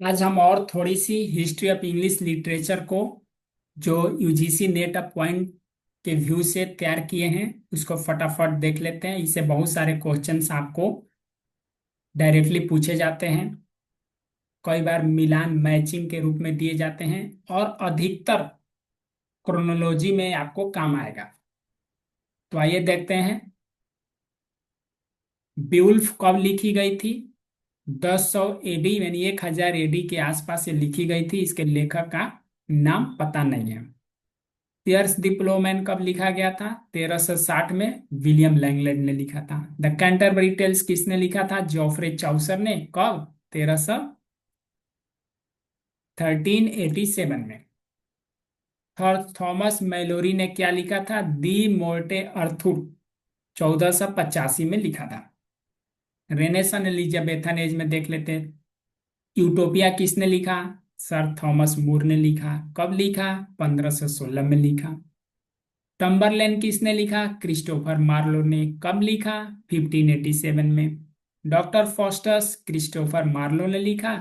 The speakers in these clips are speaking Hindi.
आज हम और थोड़ी सी हिस्ट्री ऑफ इंग्लिश लिटरेचर को जो यूजीसी नेट पॉइंट के व्यू से तैयार किए हैं उसको फटाफट देख लेते हैं। इससे बहुत सारे क्वेश्चंस आपको डायरेक्टली पूछे जाते हैं, कई बार मिलान मैचिंग के रूप में दिए जाते हैं और अधिकतर क्रोनोलॉजी में आपको काम आएगा। तो आइए देखते हैं, ब्यूल्फ कब लिखी गई थी। 1000 एडी यानी 1000 एडी के आसपास ये लिखी गई थी। इसके लेखक का नाम पता नहीं है। पियर्स डिप्लोमैन कब लिखा गया था? 1360 में विलियम लैंगलैंड ने लिखा था। द कैंटरबरी टेल्स किसने लिखा था? जॉफ्रे चाउसर ने। कब? 1387 में। थॉमस मैलोरी ने क्या लिखा था? दी मोर्टे अर्थुर 1485 में लिखा था। रेनेसन एलिजाबेथन एज में देख लेते हैं। यूटोपिया किसने लिखा? सर थॉमस मूर ने लिखा। कब लिखा? 1516 में लिखा। टम्बरलैंड किसने लिखा? क्रिस्टोफर मार्लो ने। कब लिखा? 1587 में। डॉक्टर फॉस्टस क्रिस्टोफर मार्लो ने लिखा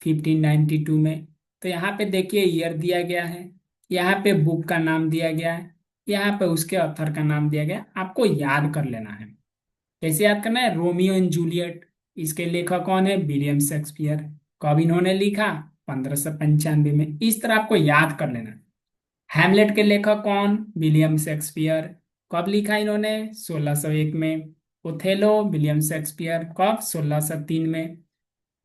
1592 में। तो यहाँ पे देखिए ईयर दिया गया है, यहाँ पे बुक का नाम दिया गया है, यहाँ पे उसके ऑथर का नाम दिया गया है। आपको याद कर लेना है। कैसे याद करना है? रोमियो एंड जूलियट, इसके लेखक कौन है? William Shakespeare. कब इन्होंने लिखा? 1595 में। इस तरह आपको याद कर लेना है। हैमलेट के लेखक कौन? William Shakespeare. कब लिखा इन्होंने? 1601 में। Othello William Shakespeare. कब? 1603 में।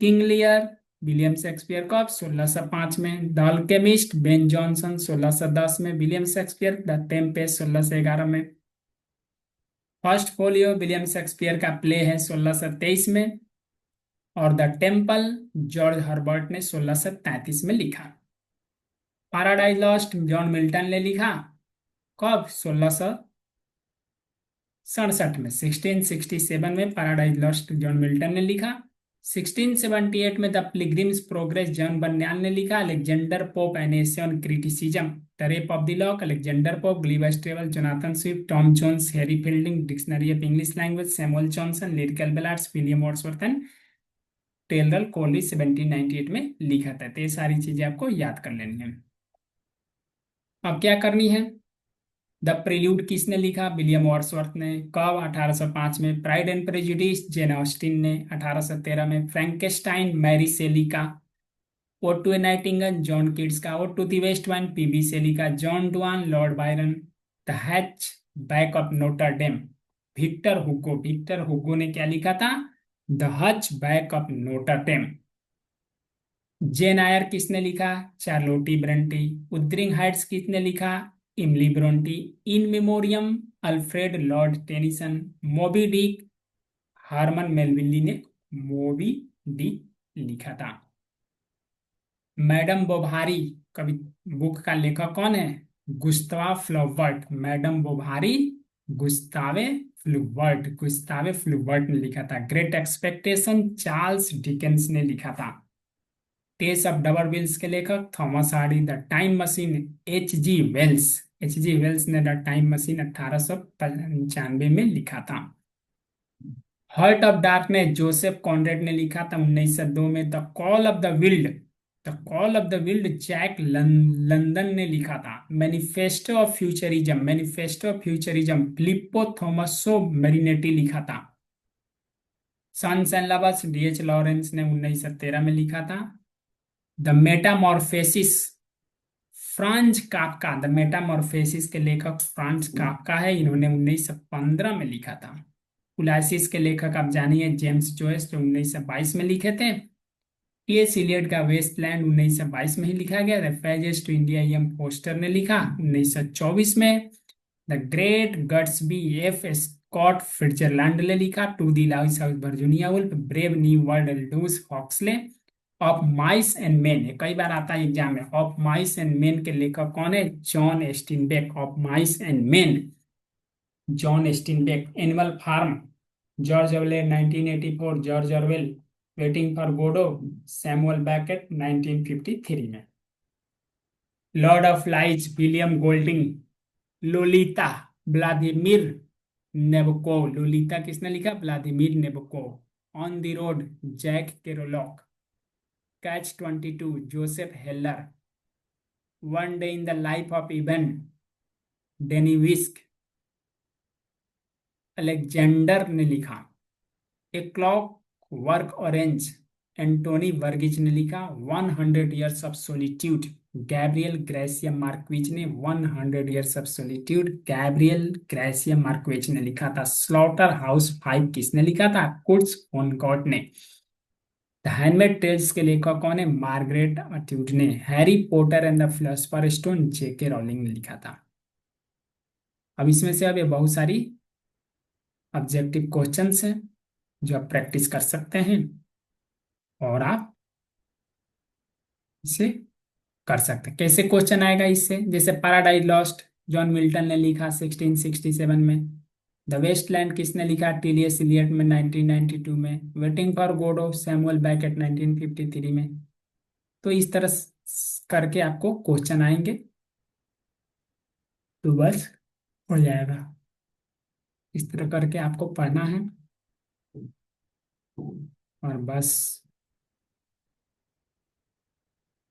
King Lear William Shakespeare. कब? 1605 में। द अल्केमिस्ट बेन जॉनसन 1610 में। William Shakespeare. द टेम्पेस्ट 1611 में। फर्स्ट फोलियो विलियम शेक्सपियर का प्ले है 1623 में। और द टेम्पल जॉर्ज हर्बर्ट ने 1633 में लिखा। पैराडाइज लॉस्ट जॉन मिल्टन ने लिखा। कब? 1667 में। 1667 में पैराडाइज लॉस्ट जॉन मिल्टन ने लिखा। 1678 में the Pilgrim's Progress John Bunyan ने लिखा। Alexander Pope an Essay on Criticism, the Rape of the Lock, Alexander Pope, Gulliver's स्टेबल, Jonathan Swift, Tom Jones, Harry Fielding, Dictionary of English Language, Samuel Johnson, Lyrical Ballads, William Wordsworth and Taylor Coley 1798 में लिखा था। तो ये सारी चीजें आपको याद कर लेनी है। अब क्या करनी है? द प्रिल्यूड किसने लिखा? विलियम वर्ड्सवर्थ ने। कब? 1805 में। Pride and Prejudice Jane Austen ने। 1813 में। फ्रैंकेस्टाइन मैरी सेली का। Ode to a nightingale John Keats का। Ode to the west wind PB Shelley का। Don Juan Lord Byron. The hunchback of Notre Dame Victor Hugo ने क्या लिखा था? The hunchback of Notre Dame. Jane Eyre किसने लिखा? Charlotte Bronte. उद्रिंग हाइट्स किसने लिखा? Emily Bronte. In Memoriam Alfred Lord Tennyson. Moby Dick Harman मेलविली ने मोबी डिक लिखा था। मैडम बोभारी कवि बुक का लेखक कौन है? Gustav Flaubert. मैडम बोभारी गुस्तावे फ्लूबर्ट ने लिखा था। ग्रेट एक्सपेक्टेशन चार्ल्स डिकेंस ने लिखा था। टेस ऑफ डबर विल्स के लेखक Thomas Hardy. The time machine H G Wells ने द टाइम मशीन 1895 में लिखा था। Heart of darkness Joseph Conrad ने लिखा था 1902 में। The call of the wild Jack London ने लिखा था। Manifesto of futurism Filippo Tommaso Marinetti लिखा था। Sons and lovers D H Lawrence ने 1913 में लिखा था। द मेटामॉर्फेसिस द मेटामॉर्फेसिस के लेखक फ्रांज काफका है। इन्होंने 1915 में लिखा था। उलासिस के लेखक आप जानिए जेम्स जॉयस जो 1922 में लिखे थे। टी.एस. इलियट का वेस्टलैंड 1922 में ही लिखा गया। Reference to India M Forster ने लिखा 1924 में। The Great Gatsby F Scott Fitzgerald ने लिखा। To the Lighthouse Virginia Woolf Brave New World Aldous Huxley. Of Mice and Men कई बार आता है एग्जाम में। ऑफ माइस एंड मेन के लेखक कौन है? John Steinbeck. Of Mice and Men John Steinbeck. Animal Farm George Orwell 1984। George Orwell. Waiting for Godot Samuel Beckett 1953 में। Lord of Lights William Golding. Lolita Vladimir Nabokov. Lolita किसने लिखा? Vladimir Nabokov. On the Road Jack Kerouac. Catch-22 Joseph Heller, One Day in the Life of Ivan Denisovich Alexander ने लिखा। A Clockwork Orange Anthony वर्गिज ने लिखा। 100 Years of Solitude Gabriel Garcia Marquez ने 100 Years of Solitude Gabriel Garcia Marquez ने लिखा था। स्लॉटर हाउस 5 किसने लिखा था? कुर्ट्स वोनकॉट ने। द हैंडमेड टेल्स के लेखक कौन है? मार्गरेट अट्वुड ने। Harry Potter and the philosopher stone J K Rowling ने लिखा था। अब इसमें से अब ये बहुत सारी ऑब्जेक्टिव क्वेश्चंस हैं जो आप प्रैक्टिस कर सकते हैं और आप इसे कर सकते हैं। कैसे क्वेश्चन आएगा इससे? जैसे पैराडाइज लॉस्ट जॉन मिल्टन ने लिखा 1667 में। द वेस्टलैंड किसने लिखा? टीलियस इलियट में 1992 में। Waiting for Godot Samuel Beckett 1953 में। तो इस तरह करके आपको क्वेश्चन आएंगे तो बस हो जाएगा। इस तरह करके आपको पढ़ना है और बस